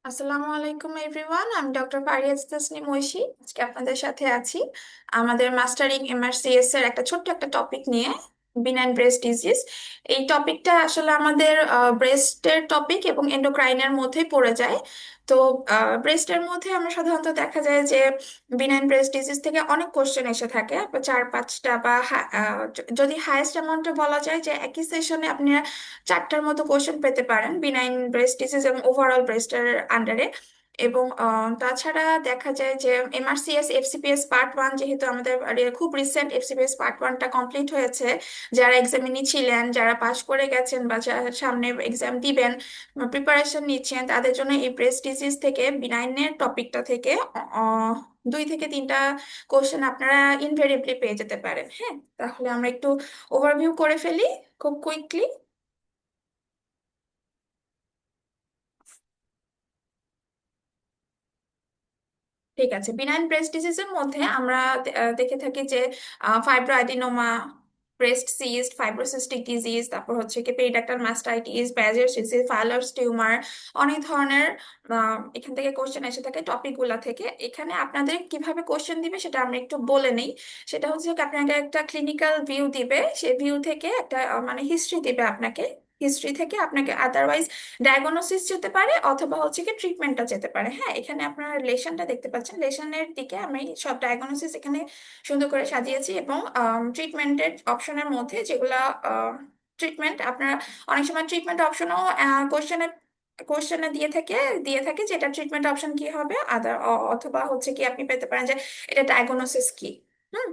আসসালামু আলাইকুম এভরিওয়ান, আমি ডক্টর ফারিয়া তাসনিম ঐশী। আজকে আপনাদের সাথে আছি আমাদের মাস্টারিং এমআরসিএস এর একটা ছোট্ট একটা টপিক নিয়ে, বিনাইন ব্রেস্ট ডিজিজ। এই টপিকটা আসলে আমাদের ব্রেস্টের টপিক এবং এন্ডোক্রাইনের মধ্যেই পড়ে যায়। তো ব্রেস্টের মধ্যে আমরা সাধারণত দেখা যায় যে বিনাইন ব্রেস্ট ডিজিজ থেকে অনেক কোশ্চেন এসে থাকে, চার পাঁচটা বা যদি হাইয়েস্ট অ্যামাউন্টে বলা যায় যে একই সেশনে আপনি চারটার মতো কোশ্চেন পেতে পারেন বিনাইন ব্রেস্ট ডিজিজ এবং ওভারঅল ব্রেস্টের আন্ডারে। এবং তাছাড়া দেখা যায় যে এমআরসিএস এফসিপিএস পার্ট ওয়ান, যেহেতু আমাদের খুব রিসেন্ট এফসিপিএস পার্ট ওয়ানটা কমপ্লিট হয়েছে, যারা এক্সামিনি ছিলেন, যারা পাশ করে গেছেন বা যারা সামনে এক্সাম দিবেন, প্রিপারেশন নিচ্ছেন, তাদের জন্য এই ব্রেস্ট ডিজিজ থেকে বিনাইনের টপিকটা থেকে আহ, দুই থেকে তিনটা কোশ্চেন আপনারা ইনভেরিয়েবলি পেয়ে যেতে পারেন। হ্যাঁ, তাহলে আমরা একটু ওভারভিউ করে ফেলি খুব কুইকলি। ঠিক আছে, বিনাইন ব্রেস্ট ডিজিজের মধ্যে আমরা দেখে থাকি যে ফাইব্রোঅ্যাডিনোমা, ব্রেস্ট সিস্ট, ফাইব্রোসিস্টিক ডিজিজ, তারপর হচ্ছে কি পেরিডাক্টাল মাস্টাইটিস, ব্যাজের ডিজিজ, ফাইলার্স টিউমার, অনেক ধরনের এখান থেকে কোশ্চেন এসে থাকে টপিক গুলা থেকে। এখানে আপনাদের কিভাবে কোশ্চেন দিবে সেটা আমরা একটু বলে নেই। সেটা হচ্ছে কি আপনাকে একটা ক্লিনিক্যাল ভিউ দিবে, সেই ভিউ থেকে একটা মানে হিস্ট্রি দিবে আপনাকে। হিস্ট্রি থেকে আপনাকে আদারওয়াইজ ডায়াগনোসিস যেতে পারে অথবা হচ্ছে কি ট্রিটমেন্টটা যেতে পারে। হ্যাঁ, এখানে আপনার লেশনটা দেখতে পাচ্ছেন, লেশনের দিকে আমি সব ডায়াগনোসিস এখানে সুন্দর করে সাজিয়েছি এবং ট্রিটমেন্টের অপশনের মধ্যে যেগুলা ট্রিটমেন্ট আপনারা অনেক সময় ট্রিটমেন্ট অপশনও কোশ্চেনে কোশ্চেনে দিয়ে থাকে যে এটা ট্রিটমেন্ট অপশন কি হবে, অথবা হচ্ছে কি আপনি পেতে পারেন যে এটা ডায়াগনোসিস কি। হুম,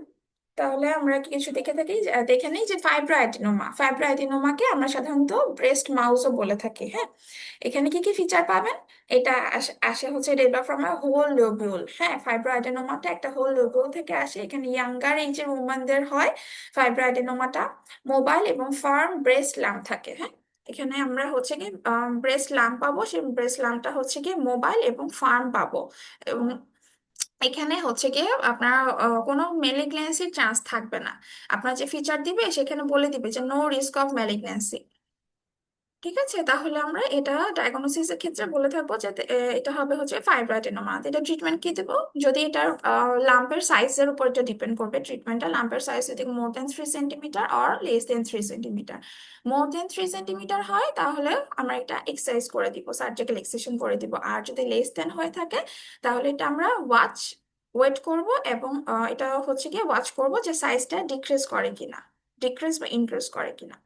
তাহলে আমরা কিছু দেখে থাকি দেখে নিই যে ফাইব্রোঅ্যাডিনোমা, ফাইব্রোঅ্যাডিনোমাকে আমরা সাধারণত ব্রেস্ট মাউসও বলে থাকি। হ্যাঁ, এখানে কি কি ফিচার পাবেন? এটা আসে আসে হচ্ছে develop from a whole lobule. হ্যাঁ, ফাইব্রোঅ্যাডিনোমাটা একটা হোল লোবিউল থেকে আসে। এখানে ইয়াঙ্গার এজের উমেনদের হয় ফাইব্রোঅ্যাডিনোমাটা। মোবাইল এবং ফার্ম ব্রেস্ট লাম্প থাকে। হ্যাঁ, এখানে আমরা হচ্ছে কি ব্রেস্ট লাম্প পাবো, সেই ব্রেস্ট লাম্পটা হচ্ছে কি মোবাইল এবং ফার্ম পাবো। এবং এখানে হচ্ছে গিয়ে আপনার কোনো মেলিগন্যান্সির চান্স থাকবে না। আপনার যে ফিচার দিবে সেখানে বলে দিবে যে নো রিস্ক অফ মেলিগন্যান্সি। ঠিক আছে, তাহলে আমরা এটা ডায়াগনোসিসের ক্ষেত্রে বলে থাকবো যে এটা হবে হচ্ছে ফাইব্রোঅ্যাডিনোমা। এটা ট্রিটমেন্ট কি দেবো? যদি এটার লাম্পের সাইজের উপর এটা ডিপেন্ড করবে ট্রিটমেন্টটা। লাম্পের সাইজ যদি more than 3 centimetre or less than 3 centimetre, more than 3 centimetre হয় তাহলে আমরা এটা এক্সারসাইজ করে দিব, সার্জিক্যাল এক্সিশন করে দিব। আর যদি লেস দেন হয়ে থাকে তাহলে এটা আমরা ওয়েট করব এবং এটা হচ্ছে গিয়ে ওয়াচ করব যে সাইজটা ডিক্রিজ করে কিনা, ডিক্রিজ বা ইনক্রিজ করে কিনা।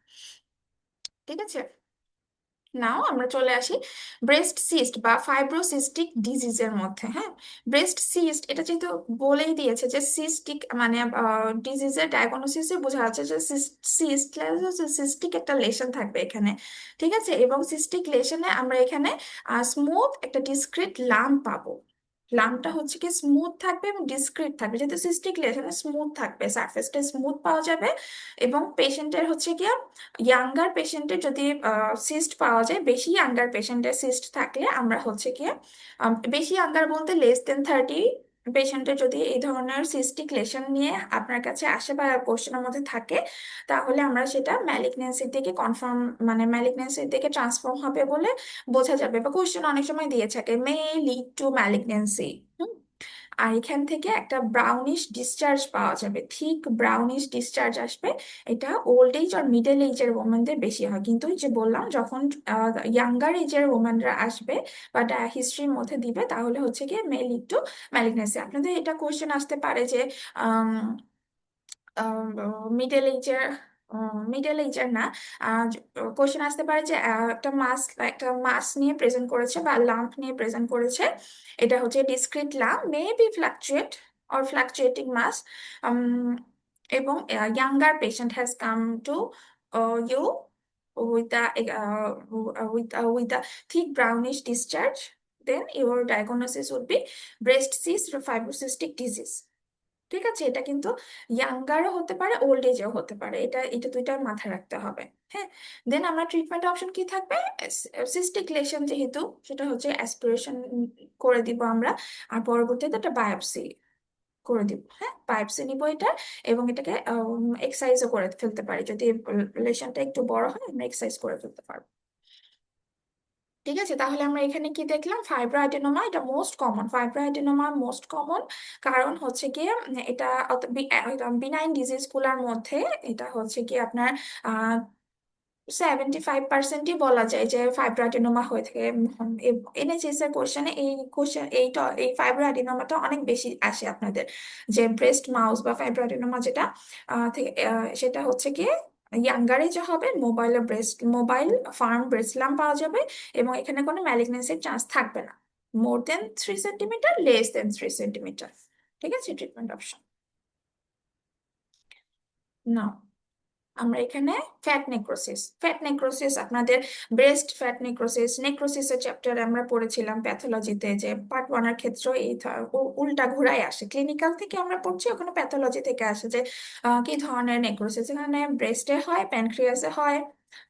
ঠিক আছে, নাও আমরা চলে আসি ব্রেস্ট সিস্ট বা ফাইব্রোসিস্টিক ডিজিজের মধ্যে। হ্যাঁ, ব্রেস্ট সিস্ট এটা যেহেতু বলেই দিয়েছে যে সিস্টিক মানে ডিজিজের ডায়াগনোসিসে বোঝা যাচ্ছে যে সিস্ট সিস্টিক একটা লেশন থাকবে এখানে। ঠিক আছে, এবং সিস্টিক লেশনে আমরা এখানে স্মুথ একটা ডিসক্রিট লাম্প পাবো। লাম্পটা হচ্ছে কি স্মুথ থাকবে এবং ডিসক্রিট থাকবে, যেহেতু সিস্টিক লেশনে স্মুথ থাকবে, সারফেসটা স্মুথ পাওয়া যাবে। এবং পেশেন্টের হচ্ছে কি ইয়াঙ্গার পেশেন্টের যদি সিস্ট পাওয়া যায়, বেশি ইয়াঙ্গার পেশেন্টের সিস্ট থাকলে আমরা হচ্ছে কি বেশি ইয়াঙ্গার বলতে লেস দেন 30 পেশেন্টের যদি এই ধরনের সিস্টিক লেশন নিয়ে আপনার কাছে আসে বা কোশ্চেনের মধ্যে থাকে, তাহলে আমরা সেটা ম্যালিগন্যান্সির দিকে কনফার্ম মানে ম্যালিগন্যান্সির দিকে ট্রান্সফর্ম হবে বলে বোঝা যাবে। বা কোশ্চেন অনেক সময় দিয়ে থাকে মে লিড টু ম্যালিগন্যান্সি। আর এখান থেকে একটা ব্রাউনিশ ডিসচার্জ পাওয়া যাবে, থিক ব্রাউনিশ ডিসচার্জ আসবে। এটা ওল্ড এজ আর মিডল এজের ওমেনদের বেশি হয়, কিন্তু ওই যে বললাম যখন ইয়াঙ্গার এজের ওমেনরা আসবে বা হিস্ট্রির মধ্যে দিবে তাহলে হচ্ছে গিয়ে মেল একটু ম্যালিগনেন্সি। আপনাদের এটা কোশ্চেন আসতে পারে যে মিডল এজের মিডল এজের না, কোশ্চেন আসতে পারে যে একটা মাস নিয়ে প্রেজেন্ট করেছে বা লাম্প নিয়ে প্রেজেন্ট করেছে। এটা হচ্ছে discrete lump, may be fluctuate or fluctuating mass, এবং younger patient has come to you with the thick brownish discharge, then your diagnosis would be breast cyst or fibrocystic disease. ঠিক আছে, এটা কিন্তু ইয়াঙ্গারও হতে পারে, ওল্ড এজেও হতে পারে, এটা এটা দুইটা মাথায় রাখতে হবে। হ্যাঁ, দেন আমরা ট্রিটমেন্ট অপশন কি থাকবে? সিস্টিক লেশন যেহেতু, সেটা হচ্ছে অ্যাসপিরেশন করে দিব আমরা। আর পরবর্তীতে একটা বায়োপসি করে দিব। হ্যাঁ, বায়োপসি নিব এটা, এবং এটাকে এক্সারসাইজও করে ফেলতে পারি। যদি লেশনটা একটু বড় হয় আমরা এক্সারসাইজ করে ফেলতে পারবো। ঠিক আছে, তাহলে আমরা এখানে কি দেখলাম, ফাইব্রোঅ্যাডেনোমা এটা মোস্ট কমন, ফাইব্রোঅ্যাডেনোমা মোস্ট কমন। কারণ হচ্ছে গিয়ে এটা বিনাইন ডিজিজ গুলার মধ্যে এটা হচ্ছে কি আপনার 75%ই বলা যায় যে ফাইব্রোঅ্যাডেনোমা হয়ে থাকে। এনএচএস এর কোশ্চেনে এই ফাইব্রোঅ্যাডেনোমাটা অনেক বেশি আসে আপনাদের, যে ব্রেস্ট মাউস বা ফাইব্রোঅ্যাডেনোমা যেটা সেটা হচ্ছে কি ইয়াঙ্গার এজে হবে, মোবাইল ফার্ম ব্রেস্ট লাম্প পাওয়া যাবে, এবং এখানে কোনো ম্যালিগনেন্সির চান্স থাকবে না। মোর than 3 centimetre, less than 3 centimetre. ঠিক আছে, ট্রিটমেন্ট অপশন না। আমরা এখানে ফ্যাট নেক্রোসিস আপনাদের ব্রেস্ট ফ্যাট নেক্রোসিস, নেক্রোসিসের চ্যাপ্টারে আমরা পড়েছিলাম প্যাথোলজিতে, যে পার্ট 1 এর ক্ষেত্রে উল্টা ঘুরাই আসে, ক্লিনিক্যাল থেকে আমরা পড়ছি, ওখানে প্যাথোলজি থেকে আসে যে কি ধরনের নেক্রোসিস এখানে ব্রেস্টে হয়, প্যানক্রিয়াসে হয়।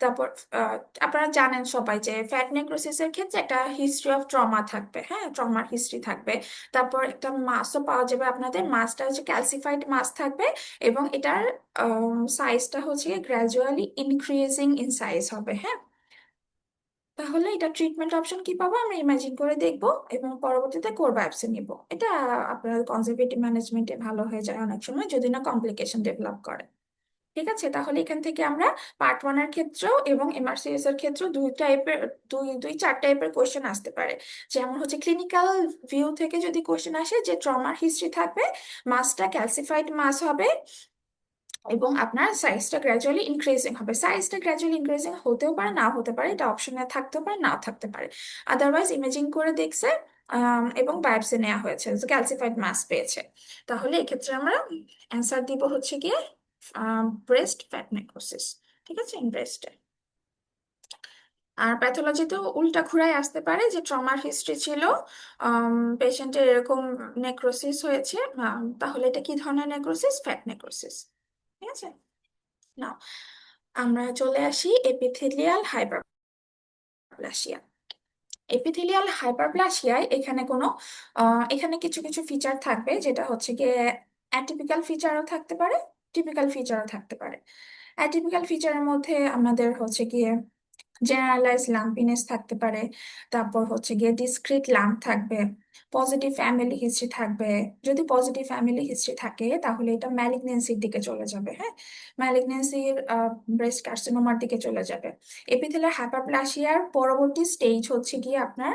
তারপর আহ, আপনারা জানেন সবাই যে ফ্যাট নেক্রোসিসের ক্ষেত্রে একটা হিস্ট্রি অফ ট্রমা থাকবে, হ্যাঁ ট্রমার হিস্ট্রি থাকবে। তারপর একটা মাসও পাওয়া যাবে, আপনাদের মাসটা হচ্ছে ক্যালসিফাইড মাস থাকবে, এবং এটার সাইজটা হচ্ছে গ্র্যাজুয়ালি ইনক্রিজিং ইন সাইজ হবে, হ্যাঁ। তাহলে এটা ট্রিটমেন্ট অপশন কি পাবো, আমরা ইমাজিন করে দেখবো এবং পরবর্তীতে কোরবায়োপসি নিব। এটা আপনার কনজারভেটিভ ম্যানেজমেন্টে ভালো হয়ে যায় অনেক সময়, যদি না কমপ্লিকেশন ডেভেলপ করে। ঠিক আছে, তাহলে এখান থেকে আমরা পার্ট 1 এর ক্ষেত্রেও এবং এমআরসিএস এর ক্ষেত্রেও দুই টাইপের, দুই চার টাইপের কোশ্চেন আসতে পারে। যেমন হচ্ছে ক্লিনিক্যাল ভিউ থেকে যদি কোশ্চেন আসে যে ট্রমার হিস্ট্রি থাকবে, মাসটা ক্যালসিফাইড মাস হবে, এবং আপনার সাইজটা গ্র্যাজুয়ালি ইনক্রিজিং হবে। সাইজটা গ্র্যাজুয়ালি ইনক্রিজিং হতেও পারে, না হতে পারে, এটা অপশনে থাকতেও পারে, নাও থাকতে পারে। আদারওয়াইজ ইমেজিং করে দেখছে এবং বায়োপসি নেওয়া হয়েছে, ক্যালসিফাইড মাস পেয়েছে। তাহলে এক্ষেত্রে আমরা অ্যান্সার দিব হচ্ছে গিয়ে ব্রেস্ট ফ্যাট নেক্রোসিস। ঠিক আছে, ইন ব্রেস্টে। আর প্যাথোলজিতেও উল্টা ঘুরাই আসতে পারে, যে ট্রমার হিস্ট্রি ছিল, পেশেন্টের এরকম নেক্রোসিস হয়েছে, তাহলে এটা কি ধরনের নেক্রোসিস, ফ্যাট নেক্রোসিস। ঠিক আছে না, আমরা চলে আসি এপিথেলিয়াল হাইপারপ্লাসিয়া। এপিথেলিয়াল হাইপারপ্লাসিয়ায় এখানে কোনো এখানে কিছু কিছু ফিচার থাকবে, যেটা হচ্ছে গিয়ে অ্যাটিপিক্যাল ফিচারও থাকতে পারে, টিপিক্যাল ফিচারও থাকতে পারে। অ্যাটিপিক্যাল ফিচারের মধ্যে আমাদের হচ্ছে গিয়ে জেনারেলাইজ লাম্পিনেস থাকতে পারে, তারপর হচ্ছে গিয়ে ডিসক্রিট লাম্প থাকবে, পজিটিভ ফ্যামিলি হিস্ট্রি থাকবে। যদি পজিটিভ ফ্যামিলি হিস্ট্রি থাকে তাহলে এটা ম্যালিগনেন্সির দিকে চলে যাবে, হ্যাঁ ম্যালিগনেন্সির ব্রেস্ট কার্সিনোমার দিকে চলে যাবে। এপিথেলিয়াল হাইপারপ্লাসিয়ার পরবর্তী স্টেজ হচ্ছে গিয়ে আপনার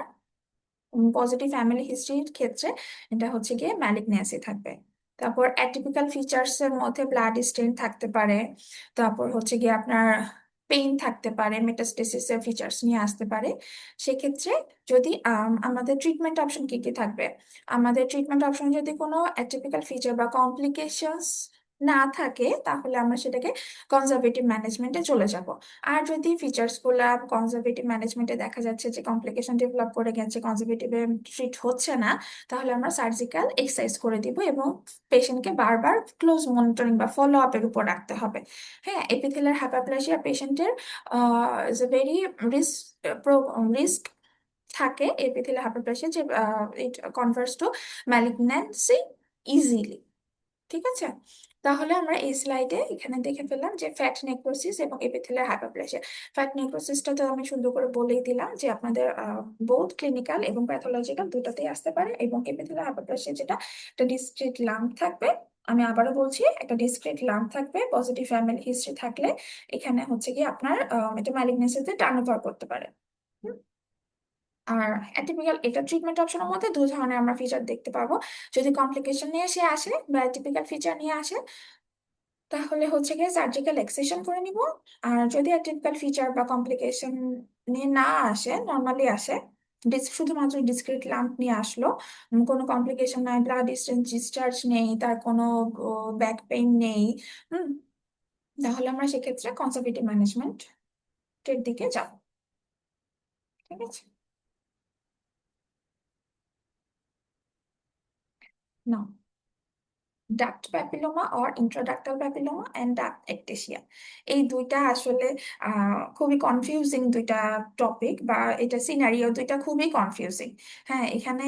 পজিটিভ ফ্যামিলি হিস্ট্রির ক্ষেত্রে এটা হচ্ছে গিয়ে ম্যালিগন্যান্সি থাকবে। তারপর অ্যাটিপিক্যাল ফিচার্স এর মধ্যে ব্লাড স্টেন থাকতে পারে, তারপর হচ্ছে গিয়ে আপনার পেইন থাকতে পারে, মেটাস্টেসিস এর ফিচার্স নিয়ে আসতে পারে। সেক্ষেত্রে যদি আমাদের ট্রিটমেন্ট অপশন কি কি থাকবে, আমাদের ট্রিটমেন্ট অপশন যদি কোনো অ্যাটিপিক্যাল ফিচার বা কমপ্লিকেশনস না থাকে তাহলে আমরা সেটাকে কনজারভেটিভ ম্যানেজমেন্টে চলে যাব। আর যদি ফিচার্স গুলা কনজারভেটিভ ম্যানেজমেন্টে দেখা যাচ্ছে যে কমপ্লিকেশন ডেভেলপ করে গেছে, কনজারভেটিভে ট্রিট হচ্ছে না, তাহলে আমরা সার্জিক্যাল এক্সারসাইজ করে দিব, এবং পেশেন্টকে বারবার ক্লোজ মনিটরিং বা ফলো আপের উপর রাখতে হবে। হ্যাঁ, এপিথেলিয়াল হাইপারপ্লাসিয়া পেশেন্টের is a very risk risk থাকে এপিথেলিয়াল হাইপারপ্লাসিয়া, যে ইট কনভার্স টু ম্যালিগন্যান্সি ইজিলি। ঠিক আছে, তাহলে আমরা এই স্লাইডে এখানে দেখে ফেললাম যে ফ্যাট নেক্রোসিস এবং এপিথেলিয়াল হাইপারপ্লাসিয়া। ফ্যাট নেক্রোসিসটা তো আমি সুন্দর করে বলেই দিলাম যে আপনাদের বোথ ক্লিনিক্যাল এবং প্যাথোলজিক্যাল দুটাতেই আসতে পারে, এবং এপিথেলিয়াল হাইপারপ্লাসিয়া যেটা একটা ডিসক্রিট লাম্প থাকবে। আমি আবারও বলছি, একটা ডিসক্রিট লাম্প থাকবে, পজিটিভ ফ্যামিলি হিস্ট্রি থাকলে এখানে হচ্ছে কি আপনার এটা ম্যালিগনেন্সিতে টার্ন ওভার করতে পারে। আর অ্যাটিপিক্যাল এটা ট্রিটমেন্ট অপশনের মধ্যে দু ধরনের আমরা ফিচার দেখতে পাবো। যদি কমপ্লিকেশন নিয়ে সে আসে বা অ্যাটিপিক্যাল ফিচার নিয়ে আসে তাহলে হচ্ছে গিয়ে সার্জিক্যাল এক্সিশন করে নিব। আর যদি অ্যাটিপিক্যাল ফিচার বা কমপ্লিকেশন নিয়ে না আসে, নর্মালি আসে, শুধুমাত্র ডিসক্রিট লাম্প নিয়ে আসলো, কোনো কমপ্লিকেশন নাই, ব্লাড ডিসচার্জ নেই, তার কোনো ব্যাক পেইন নেই, হুম, তাহলে আমরা সেক্ষেত্রে কনজারভেটিভ ম্যানেজমেন্টের দিকে যাব। ঠিক আছে না, duct papilloma or intraductal papilloma and duct ectasia, এই দুইটা আসলে খুবই কনফিউজিং দুইটা টপিক, বা এটা সিনারিও দুইটা খুবই কনফিউজিং। হ্যাঁ, এখানে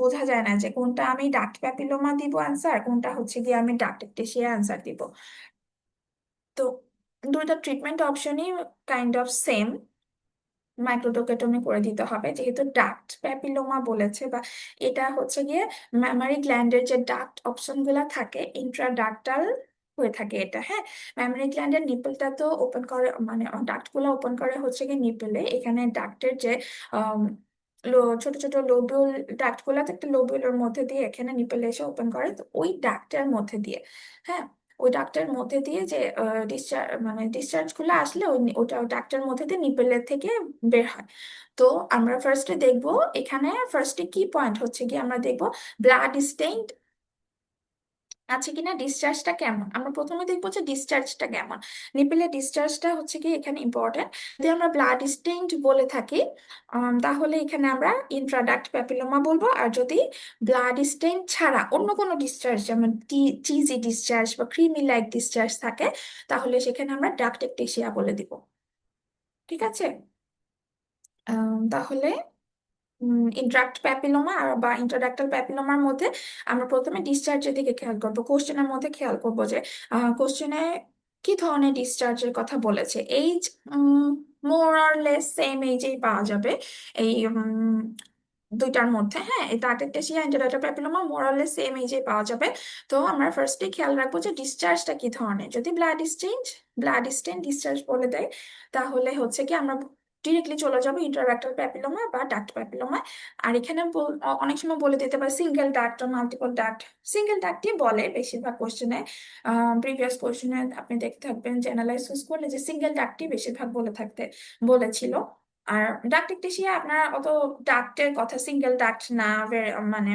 বোঝা যায় না যে কোনটা আমি ডাক্ট প্যাপিলোমা দিব অ্যান্সার, কোনটা হচ্ছে গিয়ে আমি ডাক্ট একটেশিয়া অ্যান্সার দিব। তো দুইটা ট্রিটমেন্ট অপশনই কাইন্ড অফ সেম, মাইক্রোটোকেটমি করে দিতে হবে, যেহেতু ডাক্ট প্যাপিলোমা বলেছে, বা এটা হচ্ছে গিয়ে ম্যামারি গ্ল্যান্ডের যে ডাক্ট অপশন গুলা থাকে, ইন্ট্রাডাক্টাল হয়ে থাকে এটা। হ্যাঁ, ম্যামারি গ্ল্যান্ডের নিপলটা তো ওপেন করে, মানে ডাক্ট গুলা ওপেন করে হচ্ছে গিয়ে নিপলে। এখানে ডাক্টের যে আম, ছোট ছোট লোবিউল ডাক্ট গুলা তো একটা লোবিউলের মধ্যে দিয়ে এখানে নিপলে এসে ওপেন করে, তো ওই ডাক্টের মধ্যে দিয়ে, হ্যাঁ, ওই ডাক্টের মধ্যে দিয়ে যে ডিসচার্জ, মানে ডিসচার্জ গুলো আসলে ওটা ডাক্টের মধ্যে দিয়ে নিপেলের থেকে বের হয়। তো আমরা ফার্স্টে দেখবো, এখানে ফার্স্টে কি পয়েন্ট হচ্ছে কি, আমরা দেখবো ব্লাড স্টেইন আছে কিনা, ডিসচার্জটা কেমন। আমরা প্রথমে দেখবো যে ডিসচার্জটা কেমন, নিপেলের ডিসচার্জটা হচ্ছে কি এখানে ইম্পর্টেন্ট। যদি আমরা ব্লাড স্টেইনড বলে থাকি, তাহলে এখানে আমরা ইন্ট্রাডাক্ট প্যাপিলোমা বলবো। আর যদি ব্লাড স্টেইন ছাড়া অন্য কোনো ডিসচার্জ, যেমন চিজি ডিসচার্জ বা ক্রিমি লাইক ডিসচার্জ থাকে, তাহলে সেখানে আমরা ডাক্ট একটেশিয়া বলে দিব। ঠিক আছে। তাহলে ইন্ট্রাক্ট প্যাপিলোমা আর বা ইন্ট্রাডাক্টাল প্যাপিলোমার মধ্যে আমরা প্রথমে ডিসচার্জের দিকে খেয়াল করবো। কোশ্চেনের মধ্যে খেয়াল করবো যে কোশ্চেনে কি ধরনের ডিসচার্জের কথা বলেছে। Age more or less same এইজেই পাওয়া যাবে এই দুইটার মধ্যে। হ্যাঁ, এই duct ectasia intraductal papilloma more or less same এইজেই পাওয়া যাবে। তো আমরা ফার্স্টে খেয়াল রাখবো যে ডিসচার্জটা কি ধরনের। যদি ব্লাড স্টেইন ডিসচার্জ বলে দেয়, তাহলে হচ্ছে কি আমরা ডিরেক্টলি চলে যাবো ইন্টারডাক্টাল প্যাপিলোমা বা ডাক্ট প্যাপিলোমা। আর এখানে অনেক সময় বলে দিতে পারে সিঙ্গেল ডাক্ট ও মাল্টিপল ডাক্ট। সিঙ্গেল ডাক্টই বলে বেশিরভাগ কোশ্চেনে। প্রিভিয়াস কোশ্চেনে আপনি দেখে থাকবেন যে অ্যানালাইসিস করলে যে সিঙ্গেল ডাক্টই বেশিরভাগ বলেছিল। আর ডাক্ট ইকটেশিয়া আপনার অত ডাক্টের কথা, সিঙ্গেল ডাক্ট না, মানে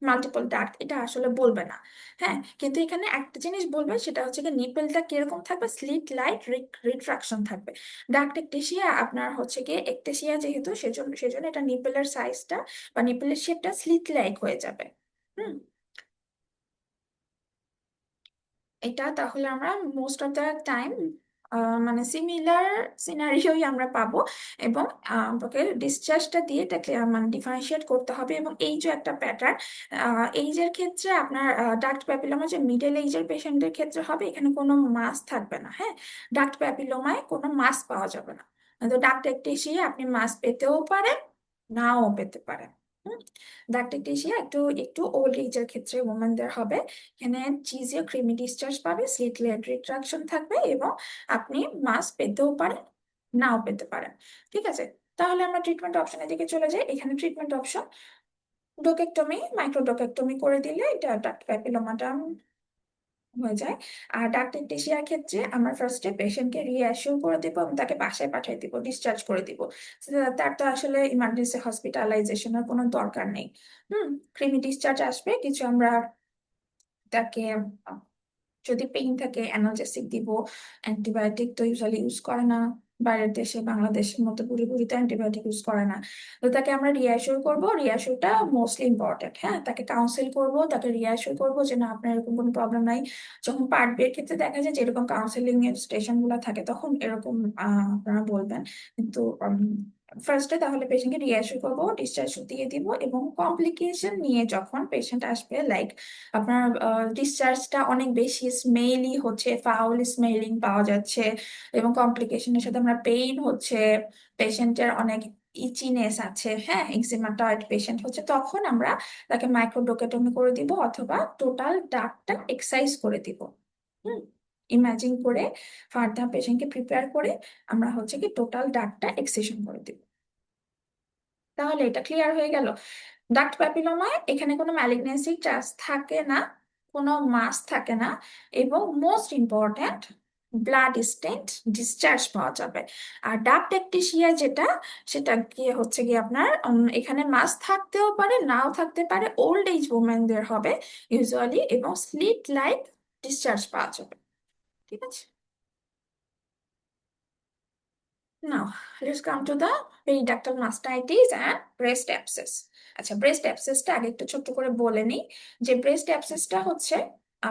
মাল্টিপল ডাক্ট, এটা আসলে বলবে না। হ্যাঁ, কিন্তু এখানে একটা জিনিস বলবে, সেটা হচ্ছে কি নিপেলটা কিরকম থাকবে, স্লিট লাইট রিট্রাকশন থাকবে। ডাক্ট একটেশিয়া আপনার হচ্ছে কি একটেশিয়া যেহেতু, সেজন্য সেজন্য এটা নিপেলের সাইজটা বা নিপেলের শেপটা স্লিট লাইক হয়ে যাবে। হুম, এটা তাহলে আমরা মোস্ট অফ দ্য টাইম মানে সিমিলার সিনারিওই আমরা পাবো। এবং আমাকে ডিসচার্জটা দিয়ে এটাকে মানে ডিফারেন্সিয়েট করতে হবে। এবং এই যে একটা প্যাটার্ন, এইজের ক্ষেত্রে আপনার ডাক্ট প্যাপিলোমা যে মিডল এইজের পেশেন্টের ক্ষেত্রে হবে, এখানে কোনো মাস থাকবে না। হ্যাঁ, ডাক্ট প্যাপিলোমায় কোনো মাস পাওয়া যাবে না। তো ডাক্ট একটেশিয়া আপনি মাস পেতেও পারেন, নাও পেতে পারেন। ডাক্টেকটেশিয়া একটু একটু ওল্ড এজের ক্ষেত্রে ওমেনদের হবে। এখানে চিজে ক্রিমি ডিসচার্জ পাবে, স্লিটলেট রিট্রাকশন থাকবে, এবং আপনি মাস পেতেও পারেন, নাও পেতে পারেন। ঠিক আছে। তাহলে আমরা ট্রিটমেন্ট অপশনের দিকে চলে যাই। এখানে ট্রিটমেন্ট অপশন ডোকেক্টমি, মাইক্রোডোকেক্টমি করে দিলে এটা ডাক্ট প্যাপিলোমাটা হয়ে যায়। আর ডাক্টেকটেশিয়ার ক্ষেত্রে আমরা ফার্স্টে পেশেন্টকে রিঅ্যাসিওর করে দিব এবং তাকে বাসায় পাঠিয়ে দিব, ডিসচার্জ করে দিব। তার তো আসলে ইমার্জেন্সি হসপিটালাইজেশনের কোনো দরকার নেই। ক্রিমি ডিসচার্জ আসবে কিছু, আমরা তাকে যদি পেইন থাকে অ্যানালজেসিক দিব। অ্যান্টিবায়োটিক তো ইউজুয়ালি ইউজ করে না বাইরের দেশে, বাংলাদেশের মতো পুরোপুরি তো অ্যান্টিবায়োটিক ইউজ করে না। তো তাকে আমরা রিঅ্যাসিওর করব, রিঅ্যাসিওরটা মোস্টলি ইম্পর্টেন্ট। হ্যাঁ, তাকে কাউন্সিল করব, তাকে রিঅ্যাসিওর করব যে না, আপনার এরকম কোনো প্রবলেম নাই। যখন পার্ট বি এর ক্ষেত্রে দেখা যায় যে এরকম কাউন্সিলিং এর স্টেশন গুলো থাকে, তখন এরকম আপনারা বলবেন। কিন্তু ফার্স্টে তাহলে পেশেন্টকে রিঅ্যাসিওর করবো, ডিসচার্জ দিয়ে দিব। এবং কমপ্লিকেশন নিয়ে যখন পেশেন্ট আসবে, লাইক আপনার ডিসচার্জটা অনেক বেশি স্মেলি হচ্ছে, ফাউল স্মেলিং পাওয়া যাচ্ছে, এবং কমপ্লিকেশনের সাথে আমরা পেইন হচ্ছে, পেশেন্টের অনেক ইচিনেস আছে, হ্যাঁ, এক্সিমাটয়েড পেশেন্ট হচ্ছে, তখন আমরা তাকে মাইক্রোডোকেটমি করে দিব, অথবা টোটাল ডাক্টটা এক্সাইজ করে দিব। হুম, ইমাজিন করে ফার্দার পেশেন্টকে প্রিপেয়ার করে আমরা হচ্ছে কি টোটাল ডাক্টটা এক্সিশন করে দিব। তাহলে এটা ক্লিয়ার হয়ে গেল। ডাক্ট প্যাপিলোমায় এখানে কোনো ম্যালিগনেন্সি চান্স থাকে না, কোনো মাস থাকে না, এবং most important blood stained discharge পাওয়া যাবে। আর ডাক্ট একটিশিয়া যেটা, সেটা গিয়ে হচ্ছে গিয়ে আপনার এখানে মাস থাকতেও পারে, নাও থাকতে পারে, ওল্ড এজ ওমেনদের হবে ইউজুয়ালি, এবং স্লিট লাইক ডিসচার্জ পাওয়া যাবে। ঠিক আছে। Now, let's come to the periductal mastitis and breast abscess. আচ্ছা, ব্রেস্ট অ্যাবসেসটা আগে একটু ছোট্ট করে বলে নিই। যে ব্রেস্ট অ্যাবসেসটা হচ্ছে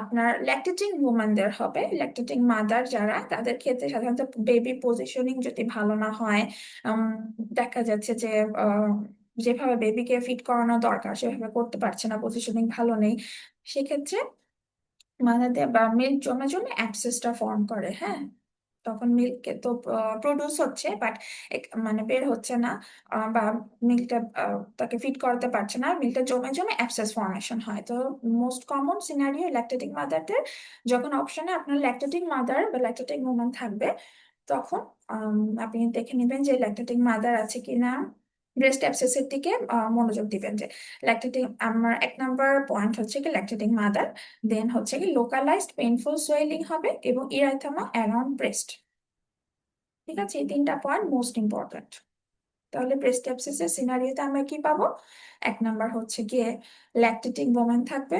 আপনার ল্যাকটেটিং ওম্যানদের হবে, ল্যাকটেটিং মাদার যারা, তাদের ক্ষেত্রে সাধারণত বেবি পজিশনিং যদি ভালো না হয়, উম, দেখা যাচ্ছে যে যেভাবে বেবিকে ফিট করানো দরকার সেভাবে করতে পারছে না, পজিশনিং ভালো নেই, সেক্ষেত্রে মাদারদের বা মিল্ক জমে জমে অ্যাবসেসটা ফর্ম করে। হ্যাঁ, তখন মিল্ককে তো প্রডিউস হচ্ছে, বাট মানে বের হচ্ছে না, বা মিল্কটা তাকে ফিড করাতে পারছে না, মিল্কটা জমে জমে অ্যাবসেস ফর্মেশন হয়। তো মোস্ট কমন সিনারিও ল্যাকটেটিং মাদারদের, যখন অপশনে আপনার ল্যাকটেটিং মাদার বা ল্যাকটেটিং ওম্যান থাকবে, তখন আপনি দেখে নেবেন যে ল্যাকটেটিং মাদার আছে কিনা, ব্রেস্ট অ্যাবসেসের দিকে মনোযোগ দিবেন। যে ল্যাকটেটিং, আমার 1 নম্বর পয়েন্ট হচ্ছে কি ল্যাকটেটিং মাদার, দেন হচ্ছে কি লোকালাইজড পেইনফুল সোয়েলিং হবে এবং ইরাইথামা অ্যারাউন্ড ব্রেস্ট। ঠিক আছে, এই 3টা পয়েন্ট মোস্ট ইম্পর্ট্যান্ট। তাহলে ব্রেস্ট অ্যাবসেসের সিনারিওতে আমরা কি পাবো? 1 নম্বর হচ্ছে গিয়ে ল্যাকটেটিং ওম্যান থাকবে,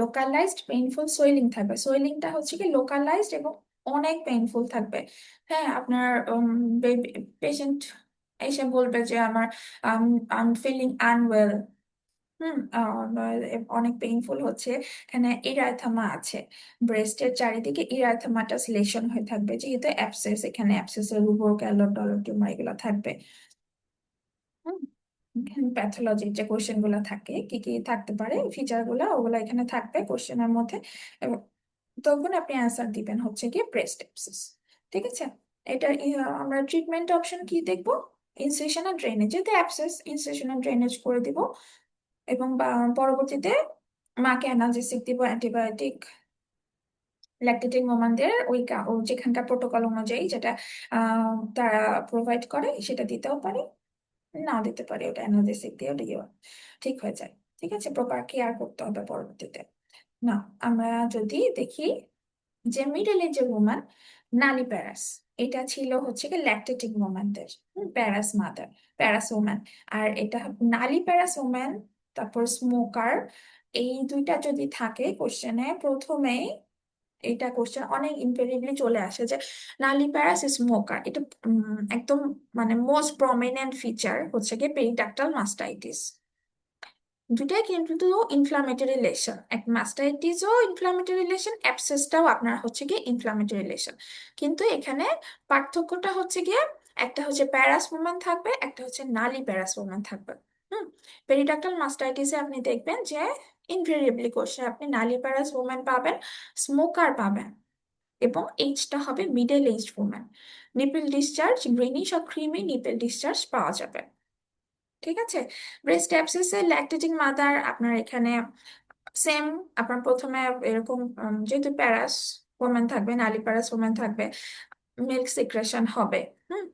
লোকালাইজড পেইনফুল সোয়েলিং থাকবে, সোয়েলিংটা হচ্ছে কি লোকালাইজড এবং অনেক পেইনফুল থাকবে। হ্যাঁ, আপনার পেশেন্ট এসে বলবে যে আমার আই ফিলিং আনওয়েল, অনেক পেইনফুল হচ্ছে, এখানে ইরাইথামা আছে, ব্রেস্টের চারিদিকে ইরাইথামাটা সিলেকশন হয়ে থাকবে, যেহেতু অ্যাবসেস, এখানে অ্যাবসেসের উপর ক্যালর ডলর টিউমার এগুলো থাকবে। প্যাথোলজির যে কোশ্চেন গুলো থাকে, কি কি থাকতে পারে ফিচার গুলো, ওগুলো এখানে থাকবে কোশ্চেনের মধ্যে, এবং তখন আপনি অ্যান্সার দিবেন হচ্ছে কি ব্রেস্ট অ্যাবসেস। ঠিক আছে, এটা আমরা ট্রিটমেন্ট অপশন কি দেখবো? ইনসেশন আর ড্রেনেজ, যেহেতু অ্যাবসেস ইনসেশন আর ড্রেনেজ করে দিব, এবং পরবর্তীতে মাকে অ্যানালজেসিক দিব, অ্যান্টিবায়োটিক ল্যাকটেটিং ওমানদের ওই ও যেখানকার প্রোটোকল অনুযায়ী যেটা তারা প্রোভাইড করে সেটা দিতেও পারে, নাও দিতে পারে, ওটা অ্যানালজেসিক দিয়ে ওটা ঠিক হয়ে যায়। ঠিক আছে, প্রপার কেয়ার করতে হবে পরবর্তীতে। না, আমরা যদি দেখি যে মিডল এজের ওম্যান নালি প্যারাস, এটা ছিল হচ্ছে কি ল্যাকটেটিং ওম্যানদের, প্যারাস মাদার, প্যারাস ওম্যান। আর এটা নালি প্যারাস ওম্যান, তারপর স্মোকার, এই দুইটা যদি থাকে কোশ্চেনে প্রথমেই, এটা কোশ্চেন অনেক ইনভেরিবলি চলে আসে যে নালিপ্যারাস স্মোকার, এটা একদম মানে মোস্ট প্রমিনেন্ট ফিচার হচ্ছে গিয়ে পেরিডাক্টাল মাস্টাইটিস। দুটাই কিন্তু ইনফ্লামেটরি লেশন, এক মাস্টাইটিসও ইনফ্লামেটরি লেশন, অ্যাবসেসটাও আপনার হচ্ছে গিয়ে ইনফ্লামেটরি লেশন। কিন্তু এখানে পার্থক্যটা হচ্ছে গিয়ে একটা হচ্ছে প্যারাস ওম্যান থাকবে, একটা হচ্ছে নালি প্যারাস ওম্যান থাকবে। হুম, পেরিডাক্টাল মাস্টাইটিসে আপনি দেখবেন যে ইনভেরিয়েবলি কোশ্চেন আপনি নালি প্যারাস ওম্যান পাবেন, স্মোকার পাবেন, এবং এইজটা হবে middle age woman. Nipple discharge greenish আর ক্রিমি নিপল ডিসচার্জ পাওয়া যাবে। ঠিক আছে, ব্রেস্ট অ্যাবসেসে ল্যাকটেটিং মাদার আপনার এখানে সেম, আপনার প্রথমে এরকম যেহেতু প্যারাস ওমেন থাকবে, নালি প্যারাস ওমেন থাকবে, মিল্ক সিক্রেশন হবে।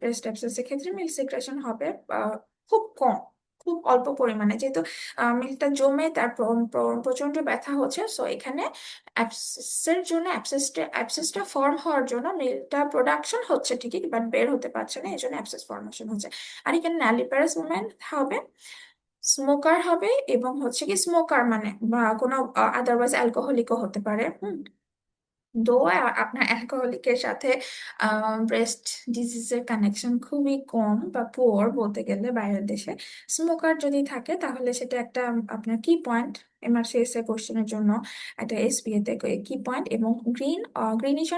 ব্রেস্ট অ্যাবসেসের ক্ষেত্রে মিল্ক সিক্রেশন হবে খুব কম, খুব অল্প পরিমাণে, যেহেতু মিল্কটা জমে তার প্রচন্ড ব্যথা হচ্ছে, সো এখানে অ্যাবসেসের জন্য অ্যাবসেসটা ফর্ম হওয়ার জন্য মিল্কটা প্রোডাকশন হচ্ছে ঠিকই, বাট বের হতে পারছে না, এই জন্য অ্যাবসেস ফর্মেশন হচ্ছে। আর এখানে নালিপ্যারাস ওমেন হবে, স্মোকার হবে, এবং হচ্ছে কি স্মোকার মানে বা কোনো আদারওয়াইজ অ্যালকোহলিকও হতে পারে। দো আপনার অ্যালকোহলিকের সাথে ব্রেস্ট ডিজিজের কানেকশন খুবই কম বা পুয়ার বলতে গেলে বাইরের দেশে। স্মোকার যদি থাকে তাহলে সেটা একটা আপনার কি পয়েন্ট, এমআরসিএস এর কোশ্চেনের জন্য একটা এসবিএ তে কি পয়েন্ট, এবং গ্রিনিশ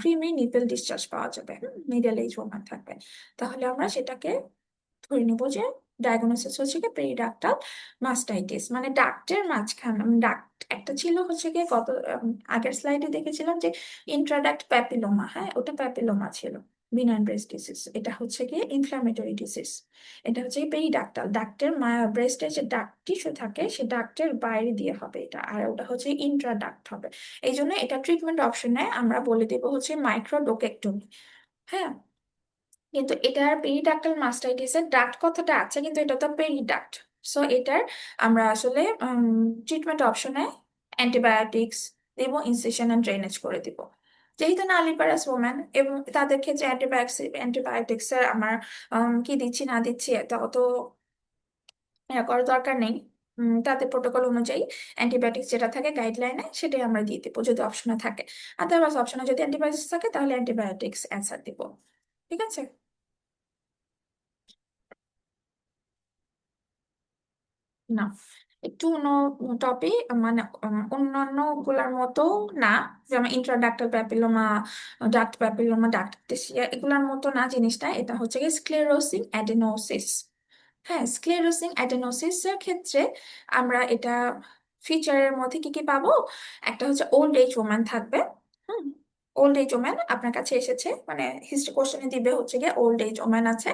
ক্রিমি নিপল ডিসচার্জ পাওয়া যাবে, মিডল এজ ওম্যান থাকবে। তাহলে আমরা সেটাকে ধরে নিবো যে ডায়াগনোসিস হচ্ছে কি পেরিডাক্টাল মাস্টাইটিস, মানে ডাক্টের মাঝখানে ডাক্ট একটা ছিল হচ্ছে কি গত আগের স্লাইডে দেখেছিলাম যে ইন্ট্রাডাক্ট প্যাপিলোমা, হ্যাঁ ওটা প্যাপিলোমা ছিল, বিনাইন ব্রেস্ট ডিসিজ, এটা হচ্ছে কি ইনফ্লামেটরি ডিসিজ। এটা হচ্ছে পেরিডাক্টাল, ডাক্টের ব্রেস্টের যে ডাক্ট টিস্যু থাকে সে ডাক্টের বাইরে দিয়ে হবে এটা, আর ওটা হচ্ছে ইন্ট্রাডাক্ট হবে। এই জন্য এটা ট্রিটমেন্ট অপশনে আমরা বলে দেবো হচ্ছে মাইক্রোডোকেক্টমি। হ্যাঁ, কিন্তু এটার পেরিডাক্টাল মাস্টাইটিসের ডাক্ট কথাটা আছে, কিন্তু এটা তো পেরিডাক্ট, সো এটার আমরা আসলে ট্রিটমেন্ট অপশনে অ্যান্টিবায়োটিক্স দিব, ইনসিশন এন্ড ড্রেনেজ করে দিব। যেহেতু নালিপারাস ওম্যান এবং তাদের ক্ষেত্রে অ্যান্টিবায়োটিক্স এর আমার কি দিচ্ছি না দিচ্ছি এটা অত করার দরকার নেই। তাদের প্রোটোকল অনুযায়ী অ্যান্টিবায়োটিক্স যেটা থাকে গাইডলাইনে সেটাই আমরা দিয়ে দিব যদি অপশনে থাকে। আদারওয়াইজ অপশনে যদি অ্যান্টিবায়োটিক্স থাকে তাহলে অ্যান্টিবায়োটিক্স অ্যান্সার দিব। ঠিক আছে, না একটু অন্য টপিক, মানে অন্যান্য গুলার মতো না, যেমন ইন্ট্রাডাক্টাল প্যাপিলোমা, ডাক্ট প্যাপিলোমা, ডাক্টেশিয়া এগুলার মতো না জিনিসটা, এটা হচ্ছে কি স্ক্লেরোসিং অ্যাডেনোসিস। হ্যাঁ, স্ক্লেরোসিং অ্যাডেনোসিস এর ক্ষেত্রে আমরা এটা ফিচারের মধ্যে কি কি পাবো? একটা হচ্ছে ওল্ড এজ ওম্যান থাকবে, হুম ওল্ড এজ ওম্যান আপনার কাছে এসেছে, মানে হিস্ট্রি কোশ্চেনে দিবে হচ্ছে গিয়ে ওল্ড এজ ওম্যান আছে।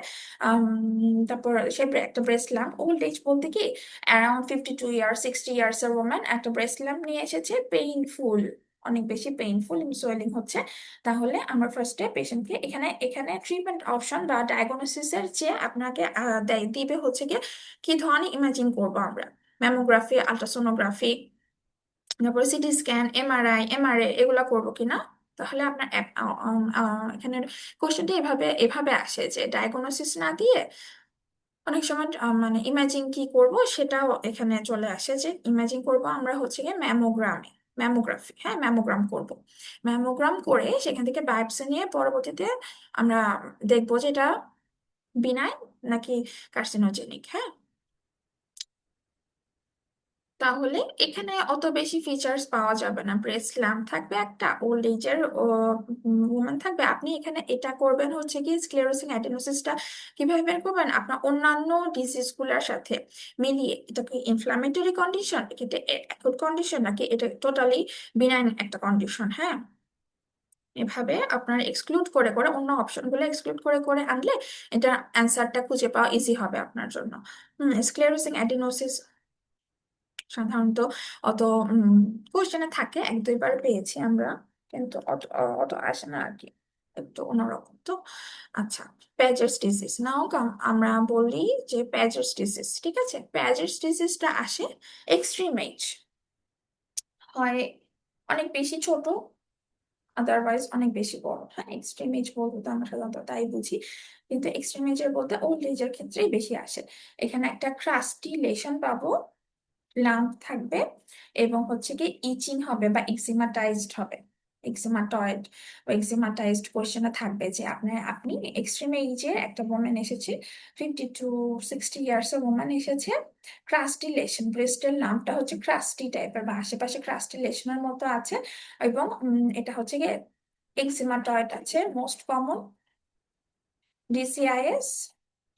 তারপর সে একটা ব্রেস্ট ল্যাম্প, ওল্ড এজ বলতে কি অ্যারাউন্ড 52 ইয়ার্স 60 ইয়ার্স এর ওম্যান একটা ব্রেস্ট ল্যাম্প নিয়ে এসেছে, পেইনফুল, অনেক বেশি পেইনফুল, সোয়েলিং হচ্ছে। তাহলে আমরা ফার্স্টে পেশেন্টকে এখানে এখানে ট্রিটমেন্ট অপশন বা ডায়াগনোসিসের যে আপনাকে দিবে হচ্ছে গিয়ে কি ধরনের ইমেজিং করবো আমরা, ম্যামোগ্রাফি, আলট্রাসোনোগ্রাফি, তারপরে সিটি স্ক্যান, এমআরআই, এমআরএ এগুলা করবো কিনা। তাহলে আপনার এখানে কোশ্চেনটা এভাবে এভাবে আসে যে ডায়াগনোসিস না দিয়ে অনেক সময় মানে ইমেজিং কি করব সেটাও এখানে চলে আসে, যে ইমেজিং করব আমরা হচ্ছে গিয়ে ম্যামোগ্রামে, ম্যামোগ্রাফি, হ্যাঁ ম্যামোগ্রাম করব। ম্যামোগ্রাম করে সেখান থেকে বায়োপসি নিয়ে পরবর্তীতে আমরা দেখবো যে এটা বিনাইন নাকি কার্সিনোজেনিক। হ্যাঁ, তাহলে এখানে অত বেশি ফিচার্স পাওয়া যাবে না, ব্রেস্ট ল্যাম্প থাকবে একটা, ওল্ড এজের উমেন থাকবে। আপনি এখানে এটা করবেন হচ্ছে কি স্ক্লেরোসিং অ্যাডিনোসিসটা কিভাবে বের করবেন আপনার অন্যান্য ডিজিজ গুলার সাথে মিলিয়ে, এটা কি ইনফ্লামেটরি কন্ডিশন, এটা অ্যাকুট কন্ডিশন নাকি এটা টোটালি বিনাইন একটা কন্ডিশন। হ্যাঁ, এভাবে আপনার এক্সক্লুড করে করে অন্য অপশনগুলো এক্সক্লুড করে করে আনলে এটা অ্যান্সারটা খুঁজে পাওয়া ইজি হবে আপনার জন্য। স্ক্লেরোসিং অ্যাডিনোসিস সাধারণত অত কোশ্চেনে থাকে, এক দুইবার পেয়েছি আমরা, কিন্তু অত অত আসে না আর কি, একটু অন্যরকম তো। আচ্ছা, প্যাজেস ডিজিজ নাও আমরা বলি যে প্যাজেস ডিজিজ, ঠিক আছে, প্যাজেস ডিজিজটা আসে এক্সট্রিম এজ, হয় অনেক বেশি ছোট, আদারওয়াইজ অনেক বেশি বড়। হ্যাঁ, এক্সট্রিম এজ বলতে তো আমরা সাধারণত তাই বুঝি, কিন্তু এক্সট্রিম এজের বলতে ওল্ড এজের ক্ষেত্রেই বেশি আসে। এখানে একটা ক্রাস্টি লেশন পাবো, লাম্প থাকবে, এবং হচ্ছে কি ইচিং হবে বা এক্সিমাটাইজড হবে, এক্সিমাটয়েড বা এক্সিমাটাইজড কোশ্চেনে থাকবে যে আপনি এক্সট্রিম এইজে একটা ওমেন এসেছে, 52 60 ইয়ার্স এর ওমেন এসেছে, ক্রাস্টি লেশন, ব্রেস্টের লাম্পটা হচ্ছে ক্রাস্টি টাইপের বা আশেপাশে ক্রাস্টি লেশনের মতো আছে, এবং এটা হচ্ছে গিয়ে এক্সিমাটয়েড আছে, মোস্ট কমন ডিসিআইএস।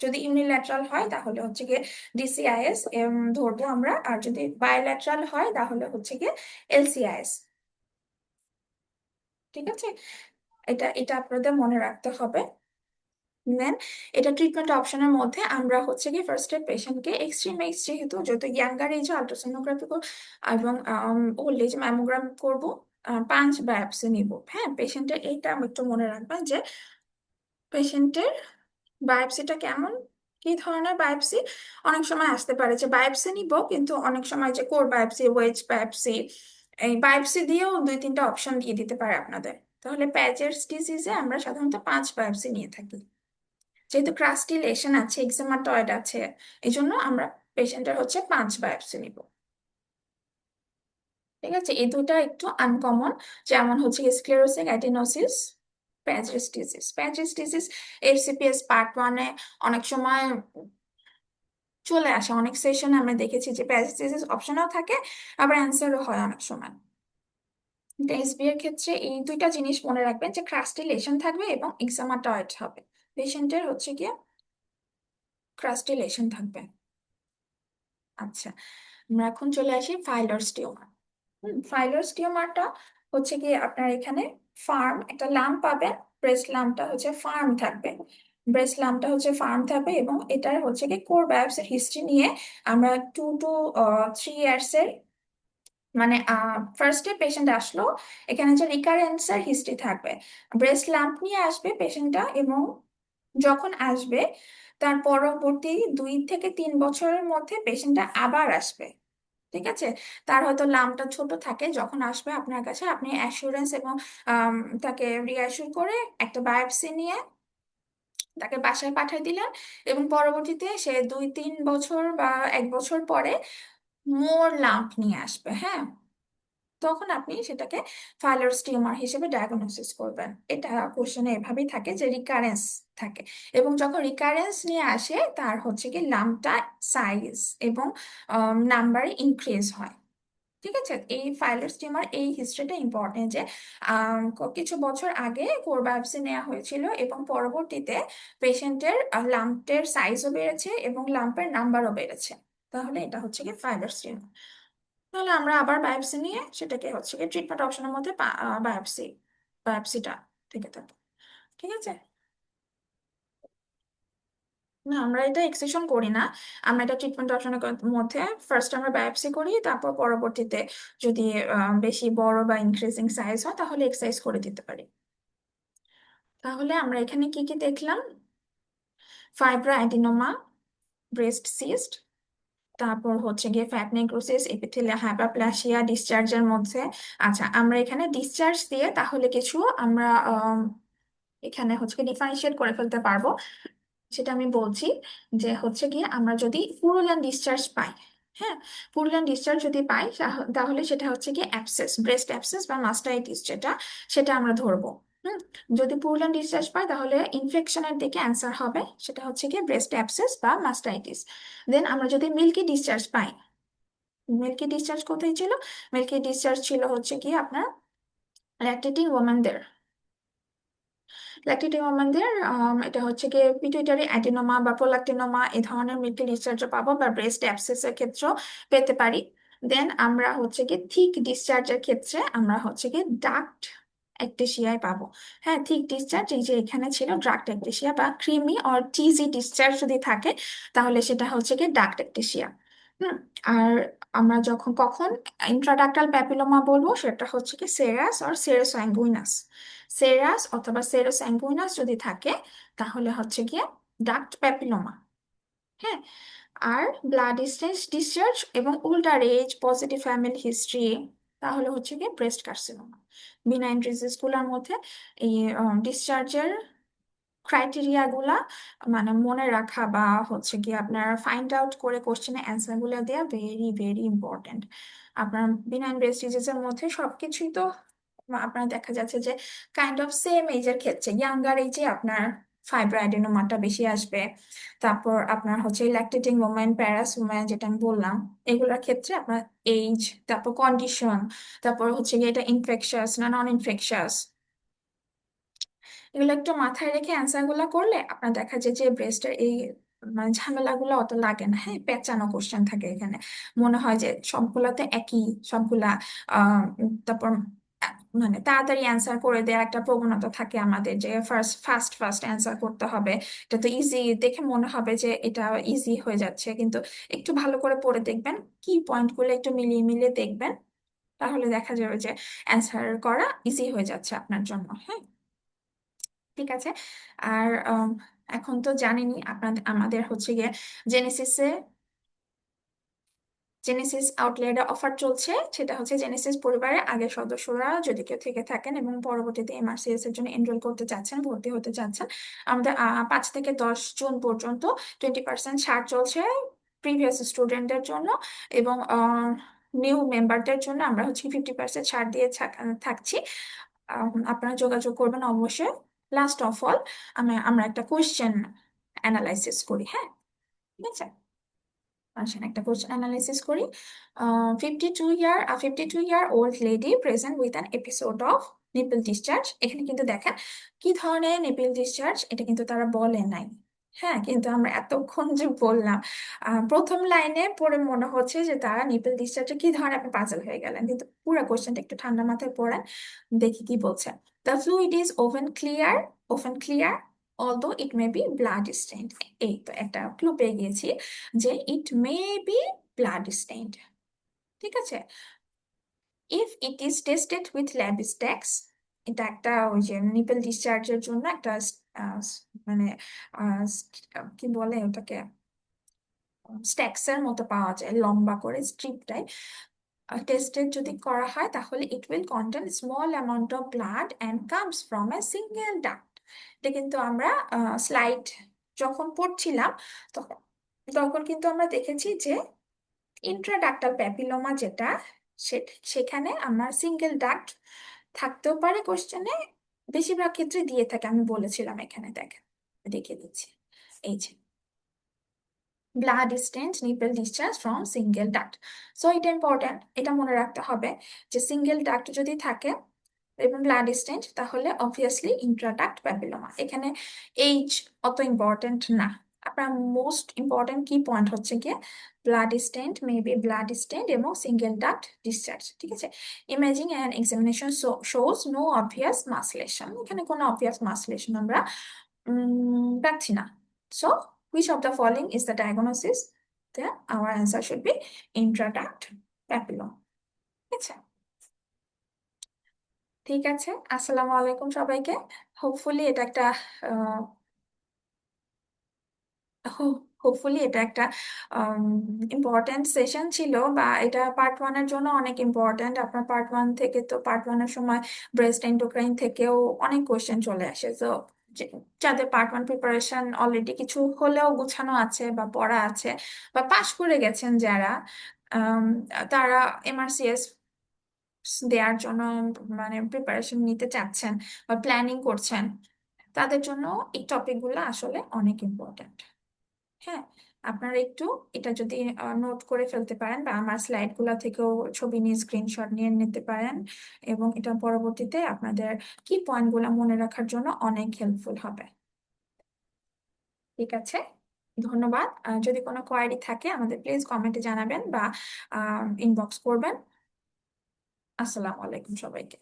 যদি ইউনিল্যাটারাল হয় তাহলে হচ্ছে গিয়ে ডিসিআইএস ধরবো আমরা, আর যদি বায়োল্যাটারাল হয় তাহলে হচ্ছে গিয়ে এলসিআইএস। ঠিক আছে, এটা এটা আপনাদের মনে রাখতে হবে। দেন এটা ট্রিটমেন্ট অপশনের মধ্যে আমরা হচ্ছে কি ফার্স্ট এড পেশেন্টকে এক্সট্রিম এজ যেহেতু যত ইয়াঙ্গার এজে আলট্রাসোনোগ্রাফি এবং ওল্ড এজ ম্যামোগ্রাম করব, পাঁচ বায়োপসি নিব। হ্যাঁ, পেশেন্টের এইটা একটু মনে রাখবেন যে পেশেন্টের বায়োপসিটা কেমন, কি ধরনের বায়োপসি। অনেক সময় আসতে পারে যে বায়োপসি নিব, কিন্তু অনেক সময় যে কোর বায়োপসি, ওয়েজ বায়োপসি, এই বায়োপসি দিয়েও দুই তিনটা অপশন দিয়ে দিতে পারে আপনাদের। তাহলে প্যাচেস ডিজিজে আমরা সাধারণত পাঁচ বায়োপসি নিয়ে থাকি, যেহেতু ক্রাস্টি লেশন আছে, এক্সেমাটয়েড আছে, এই জন্য আমরা পেশেন্টের হচ্ছে পাঁচ বায়োপসি নিব। ঠিক আছে, এই দুটা একটু আনকমন, যেমন হচ্ছে sclerosing adenosis, Paget's disease. Paget's disease FCPS part 1-এ অনেক সময় চলে আসে, অনেক সেশনে আমরা দেখেছি যে প্যাচেস অপশনাল থাকে, আবার অ্যান্সারও হয় অনেক সময়। এসবি এর ক্ষেত্রে এই দুইটা জিনিস মনে রাখবেন যে ক্রাস্টিলেশন থাকবে এবং এক্সামাটয়েড হবে, পেশেন্টের হচ্ছে গিয়ে ক্রাস্টিলেশন থাকবে। আচ্ছা, আমরা এখন চলে আসি ফাইলার্স টিউমার। ফাইলার্স টিউমারটা হচ্ছে কি আপনার এখানে ফার্ম একটা লাম্প পাবেন, ব্রেস্ট লাম্পটা হচ্ছে ফার্ম থাকবে, ব্রেস্ট লাম্পটা হচ্ছে ফার্ম থাকবে, এবং এটার হচ্ছে কি কোর বায়োপসির হিস্ট্রি নিয়ে আমরা 2 to 3 ইয়ার্স এর, মানে ফার্স্টে পেশেন্ট আসলো, এখানে যে রিকারেন্সের হিস্ট্রি থাকবে, ব্রেস্ট ল্যাম্প নিয়ে আসবে পেশেন্টটা, এবং যখন আসবে তার পরবর্তী 2 থেকে 3 বছরের মধ্যে পেশেন্টটা আবার আসবে। ঠিক আছে, তার হয়তো লামটা ছোট থাকে, যখন আসবে আপনার কাছে আপনি অ্যাসুরেন্স এবং আম, তাকে রিঅ্যাসুর করে একটা বায়োপসি নিয়ে তাকে বাসায় পাঠিয়ে দিলেন, এবং পরবর্তীতে সে 2 3 বছর বা 1 বছর পরে মোর লাম্প নিয়ে আসবে। হ্যাঁ, তখন আপনি সেটাকে ফাইলার্স টিউমার হিসেবে ডায়াগনোসিস করবেন। এটা কোশ্চেনে এভাবেই থাকে যে রিকারেন্স থাকে, এবং যখন রিকারেন্স নিয়ে আসে তার হচ্ছে কি লাম্পটা সাইজ এবং নাম্বারে ইনক্রিজ হয়। ঠিক আছে, এই ফাইলার্স টিউমার এই হিস্ট্রিটা ইম্পর্টেন্ট যে কিছু বছর আগে কোর বায়োপসি নেওয়া হয়েছিল এবং পরবর্তীতে পেশেন্টের লাম্পের সাইজও বেড়েছে এবং লাম্পের নাম্বারও বেড়েছে, তাহলে এটা হচ্ছে কি ফাইলার্স টিউমার। তাহলে আমরা আবার বায়োপসি নিয়ে সেটাকে হচ্ছে কি ট্রিটমেন্ট অপশনের মধ্যে বায়োপসি বায়োপসিটা থেকে থাকে। ঠিক আছে। না, আমরা এটা এক্সেশন করি না। আমরা এটা ট্রিটমেন্ট অপশনের মধ্যে ফার্স্ট আমরা বায়োপসি করি, তারপর পরবর্তীতে যদি বেশি বড় বা ইনক্রিজিং সাইজ হয় তাহলে এক্সারসাইজ করে দিতে পারি। তাহলে আমরা এখানে কি কি দেখলাম? ফাইব্রোঅ্যাডিনোমা, ব্রেস্ট সিস্ট, তারপর হচ্ছে গিয়ে ফ্যাট নেক্রোসিস, এপিথেলিয়াল হাইপারপ্লাসিয়া, ডিসচার্জের মধ্যে। আচ্ছা, আমরা এখানে ডিসচার্জ দিয়ে তাহলে কিছু আমরা এখানে হচ্ছে ডিফারেন্সিয়েট করে ফেলতে পারবো। সেটা আমি বলছি যে হচ্ছে গিয়ে আমরা যদি পুরুলান ডিসচার্জ পাই, হ্যাঁ, পুরুলান ডিসচার্জ যদি পাই তাহলে সেটা হচ্ছে কি অ্যাবসেস, ব্রেস্ট অ্যাবসেস বা মাস্টাইটিস যেটা, সেটা আমরা ধরবো। হুম। যদি পুরুলান ডিসচার্জ পাই তাহলে ইনফেকশনের দিকে অ্যান্সার হবে, সেটা হচ্ছে কি ব্রেস্ট অ্যাবসেস বা মাস্টাইটিস। দেন আমরা যদি মিল্কি ডিসচার্জ পাই, মিল্কি ডিসচার্জ কোথায় ছিল? মিল্কি ডিসচার্জ ছিল হচ্ছে কি আপনার ল্যাকটেটিং ওমেনদের, ল্যাকটেটিং ওমেনদের এটা হচ্ছে গিয়ে পিটুইটারি অ্যাডিনোমা বা প্রোল্যাক্টিনোমা এই ধরনের মিল্কি ডিসচার্জও পাবো, বা ব্রেস্ট অ্যাবসেসের ক্ষেত্রেও পেতে পারি। দেন আমরা হচ্ছে কি থিক ডিসচার্জের ক্ষেত্রে আমরা হচ্ছে কি ডাক্ট একটেশিয়ায় পাবো। হ্যাঁ, থিক ডিসচার্জ এই যে এখানে ছিল ডাক্ট একটেশিয়া, বা ক্রিমি অর চিজি ডিসচার্জ যদি থাকে তাহলে সেটা হচ্ছে কি ডাক্ট একটেশিয়া। হুম। আর আমরা যখন কখন ইন্ট্রাডাক্টাল প্যাপিলোমা বলবো, সেটা হচ্ছে কি সেরাস অর সেরোস্যাঙ্গুইনাস। সেরাস অথবা সেরোস্যাঙ্গুইনাস যদি থাকে তাহলে হচ্ছে গিয়ে ডাক্ট প্যাপিলোমা। হ্যাঁ। আর ব্লাড ডিসচার্জ এবং older age, positive family history, তাহলে হচ্ছে গিয়ে ব্রেস্ট কার্সিনোমা। বিনাইন ডিজিজ গুলোর মধ্যে এই ডিসচার্জের ক্রাইটেরিয়া গুলা মানে মনে রাখা বা হচ্ছে কি আপনার ফাইন্ড আউট করে কোশ্চেনে অ্যান্সার গুলা দেওয়া ভেরি ভেরি ইম্পর্টেন্ট। আপনার বিনাইন ব্রেস্ট ডিজিজের মধ্যে সবকিছুই তো আপনার দেখা যাচ্ছে যে কাইন্ড অফ সেম এজের ক্ষেত্রে ইয়াঙ্গার এজে আপনার ফাইব্রোঅ্যাডিনোমাটা বেশি আসবে। তারপর আপনার হচ্ছে ল্যাকটেটিং ওমেন, প্যারাস ওমেন যেটা আমি বললাম, এগুলোর ক্ষেত্রে আপনার এজ, তারপর কন্ডিশন, তারপর হচ্ছে গিয়ে এটা ইনফেকশাস না নন ইনফেকশাস, এগুলো একটু মাথায় রেখে অ্যান্সার গুলা করলে আপনার দেখা যায় যে ব্রেস্টের এই মানে ঝামেলাগুলো অত লাগে না। হ্যাঁ, পেঁচানো কোশ্চেন থাকে এখানে, মনে হয় যে সবগুলাতে একই, সবগুলা তারপর মানে তাড়াতাড়ি অ্যান্সার করে দেওয়ার একটা প্রবণতা থাকে আমাদের, যে ফার্স্ট ফার্স্ট অ্যান্সার করতে হবে, এটা তো ইজি দেখে মনে হবে যে এটা ইজি হয়ে যাচ্ছে, কিন্তু একটু ভালো করে পড়ে দেখবেন, কি পয়েন্টগুলো একটু মিলিয়ে মিলিয়ে দেখবেন, তাহলে দেখা যাবে যে অ্যান্সার করা ইজি হয়ে যাচ্ছে আপনার জন্য। হ্যাঁ, ঠিক আছে। আর এখন তো জানেনই আপনাদের আমাদের হচ্ছে গিয়ে জেনেসিসে জেনেসিস আউটলেটে অফার চলছে। সেটা হচ্ছে জেনেসিস পরিবারের আগের সদস্যরা যদি কেউ থেকে থাকেন এবং পরবর্তীতে এমআরসিএস এর জন্য এনরোল করতে চাচ্ছেন, ভর্তি হতে চাচ্ছেন, আমাদের 5 থেকে 10 জুন পর্যন্ত 20% ছাড় চলছে প্রিভিয়াস স্টুডেন্টদের জন্য, এবং নিউ মেম্বারদের জন্য আমরা হচ্ছে 50% ছাড় দিয়ে থাকছি। আপনারা যোগাযোগ করবেন অবশ্যই। লাস্ট অফ অল আমরা একটা কোয়েশ্চেন অ্যানালাইসিস করি। হ্যাঁ, ঠিক আছে, আসেন একটা কোয়েশ্চেন অ্যানালাইসিস করি। 52 year old lady present with an episode of nipple discharge. এখানে কিন্তু দেখেন কি ধরনের নিপল ডিসচার্জ, এটা কিন্তু তারা বলে নাই। হ্যাঁ, কিন্তু আমরা এতক্ষণ যে বললাম, প্রথম লাইনে পড়ে মনে হচ্ছে যে তারা নিপল ডিসচার্জে কি ধরনের, আপনি পাজল হয়ে গেলেন, কিন্তু পুরো কোয়েশ্চেনটা একটু ঠান্ডা মাথায় পড়েন, দেখি কি বলছে। The fluid is oven clear although it may be blood stained। এই তো একটা ক্লু পেয়ে গিয়েছি যে ইট মে বি ব্লাড স্টেইনড। ঠিক আছে। If it is tasted with lab stacks, এটা একটা ওই যে নিপল ডিসচার্জের জন্য একটা মানে কি বলে ওটাকে, স্ট্যাক্স এর মতো পাওয়া যায় লম্বা করে স্ট্রিপটাই। টেস্টেড যদি করা হয় তাহলে it will contain small amount of blood and comes from a single duct. এটা কিন্তু আমরা স্লাইড যখন পড়ছিলাম তখন তখন কিন্তু আমরা দেখেছি যে ইন্ট্রাডাক্টাল প্যাপিলোমা যেটা, সেখানে আমার সিঙ্গেল ডাক্ট থাকতেও পারে কোশ্চেনে, বেশিরভাগ ক্ষেত্রে দিয়ে থাকে। আমি বলেছিলাম এখানে দেখেন, দেখে দিচ্ছি, এই যে blood stained nipple discharge from single duct. So এটা ইম্পর্ট্যান্ট, এটা মনে রাখতে হবে যে সিঙ্গেল ডাক্ট যদি থাকে এবং ব্লাড স্টেন্ট তাহলে অবভিয়াসলি ইন্ট্রাডাক্ট প্যাপিলোমা। এখানে এইজ অত ইম্পর্ট্যান্ট না। আপনার মোস্ট ইম্পর্টেন্ট কি পয়েন্ট হচ্ছে গিয়ে blood stained, maybe blood stained এবং সিঙ্গেল ডাক্ট ডিসচার্জ। ঠিক আছে, imaging and examination shows no obvious mass lesion, এখানে কোনো অবভিয়াস মাসলেশন আমরা পাচ্ছি না। So which of the following is the diagnosis? Then our answer should be intraduct papilloma. ঠিক আছে, ঠিক আছে, আসসালামু আলাইকুম সবাইকে। হোপফুলি এটা একটা হোপফুলি এটা একটা ইম্পর্টেন্ট সেশন ছিল, বা এটা পার্ট ওয়ানের জন্য অনেক ইম্পর্টেন্ট। আপনার পার্ট ওয়ান থেকে তো পার্ট ওয়ানের সময় ব্রেস্ট এন্ডোক্রাইন থেকেও অনেক কোয়েশ্চেন চলে আসে। তো যাদের পার্ট ওয়ান প্রিপারেশন অলরেডি কিছু হলেও গোছানো আছে বা পড়া আছে বা পাশ করে গেছেন যারা, আম, তারা এমআরসিএস দেওয়ার জন্য মানে প্রিপারেশন নিতে চাচ্ছেন বা প্ল্যানিং করছেন, তাদের জন্য এই টপিকগুলো আসলে অনেক ইম্পর্টেন্ট। হ্যাঁ, আপনারা একটু এটা যদি নোট করে ফেলতে পারেন বা আমার স্লাইড গুলা থেকেও ছবি নিয়ে স্ক্রিনশট নিয়ে নিতে পারেন, এবং এটা পরবর্তীতে আপনাদের কি পয়েন্ট গুলা মনে রাখার জন্য অনেক হেল্পফুল হবে। ঠিক আছে, ধন্যবাদ। যদি কোনো কোয়ারি থাকে আমাদের প্লিজ কমেন্টে জানাবেন বা ইনবক্স করবেন। আসসালামু আলাইকুম সবাইকে।